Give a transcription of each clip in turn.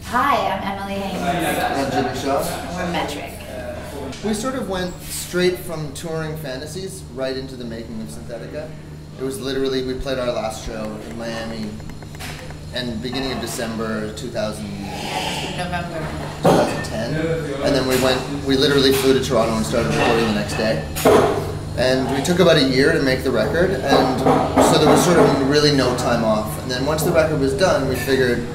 Hi, I'm Emily Haynes. I'm Jimmy Shaw. And we're Metric. We sort of went straight from touring Fantasies right into the making of Synthetica. It was literally, we played our last show in Miami and beginning of December 2010. And then we literally flew to Toronto and started recording the next day. And we took about a year to make the record, and so there was sort of really no time off. And then once the record was done, we figured,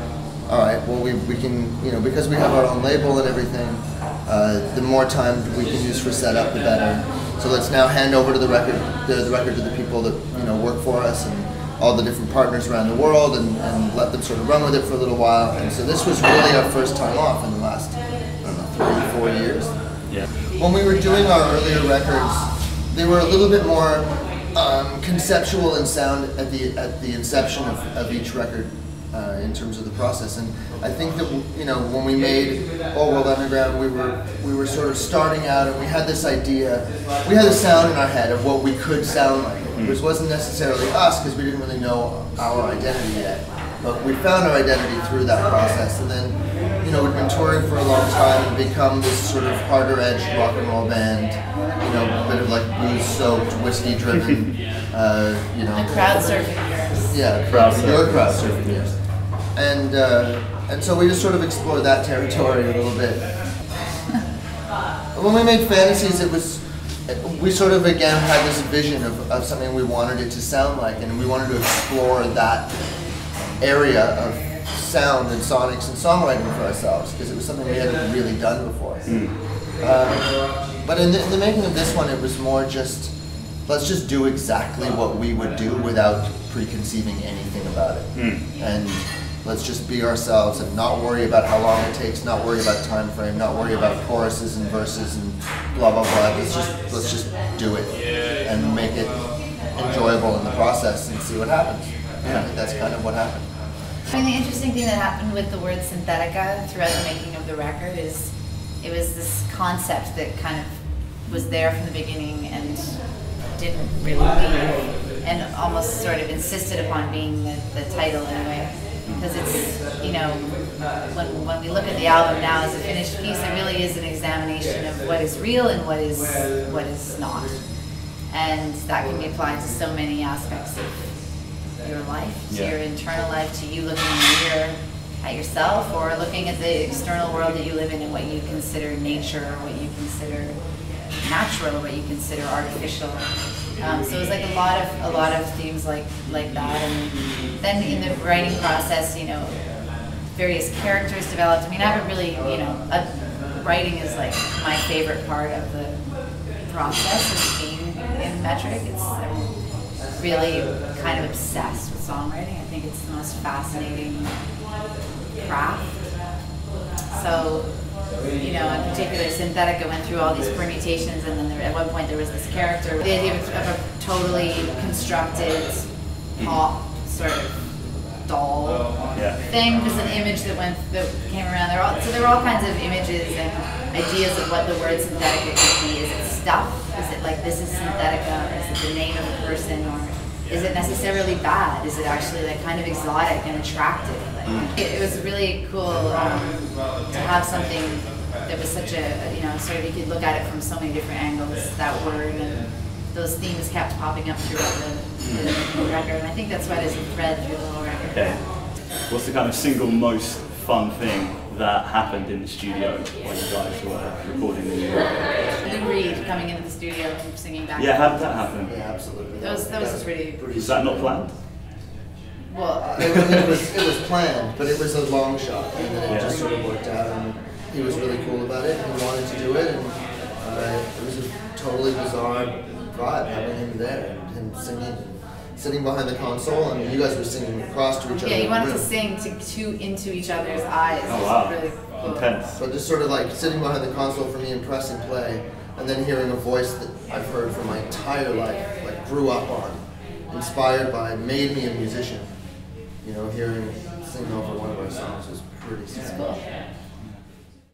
all right, well, we can, because we have our own label and everything, the more time we can use for setup, the better. So let's now hand over to the record to the people that work for us and all the different partners around the world, and let them sort of run with it for a little while. And so this was really our first time off in the last, 3 or 4 years. Yeah. When we were doing our earlier records, they were a little bit more conceptual in sound at the inception of each record. In terms of the process, and I think that when we made Old World Underground, we were sort of starting out, and we had this idea, we had a sound in our head of what we could sound like, which wasn't necessarily us because we didn't really know our identity yet, but we found our identity through that process. And then we'd been touring for a long time and become this sort of harder edged rock and roll band, a bit of like booze-soaked, whiskey-driven, The crowd surfing years. Yeah, crowd surfing years. And so we just sort of explored that territory a little bit. When we made Fantasies, we sort of again had this vision of something we wanted it to sound like, and we wanted to explore that area of sound and sonics and songwriting for ourselves, because it was something we hadn't really done before. But in the making of this one, it was more just, let's just do exactly what we would do without preconceiving anything about it. And let's just be ourselves and not worry about how long it takes, not worry about time frame, not worry about choruses and verses and blah blah blah. Let's just do it and make it enjoyable in the process and see what happens. And I think that's kind of what happened. I mean, the interesting thing that happened with the word Synthetica throughout the making of the record is it was this concept that kind of was there from the beginning and didn't really leave, and almost sort of insisted upon being the title in a way. Because it's, when we look at the album now as a finished piece, it really is an examination of what is real and what is not. And that can be applied to so many aspects of your life, to your internal life, to you looking in the mirror at yourself, or looking at the external world that you live in and what you consider nature, or what you consider natural, or what you consider artificial. So it was like a lot of themes like that, and then in the writing process, various characters developed. I mean, I haven't really, writing is like my favorite part of the process of being in Metric. I'm really kind of obsessed with songwriting. I think it's the most fascinating craft. So, in particular, Synthetica went through all these permutations, and then at one point there was this character. The idea of a totally constructed pop sort of doll thing was an image that came around. So there were all kinds of images and ideas of what the word Synthetica could be. Is it stuff? Is it like this is Synthetica? Or is it the name of a person? Or is it necessarily bad? Is it actually like kind of exotic and attractive? It was really cool to have something that was such a, sort of you could look at it from so many different angles, that word, and those themes kept popping up throughout the record. And I think that's why there's a thread through the whole record. Okay. What's the kind of single most fun thing that happened in the studio while you guys were recording the new record? Lou Reed coming into the studio and singing back. Yeah, how did that happen? Yeah, absolutely. That was just really. Was that not planned? Well, it was planned, but it was a long shot, and then it just sort of worked out. And he was really cool about it, and he wanted to do it, and it was a totally bizarre vibe having him there and singing, sitting behind the console, and you guys were singing across to each other. Yeah, you wanted to sing into each other's eyes. Oh wow, really cool. Intense. So just sort of like sitting behind the console for me and pressing play, and then hearing a voice that I've heard for my entire life, like grew up on, inspired by, made me a musician. Hearing sing over one of our songs was pretty sad. Cool.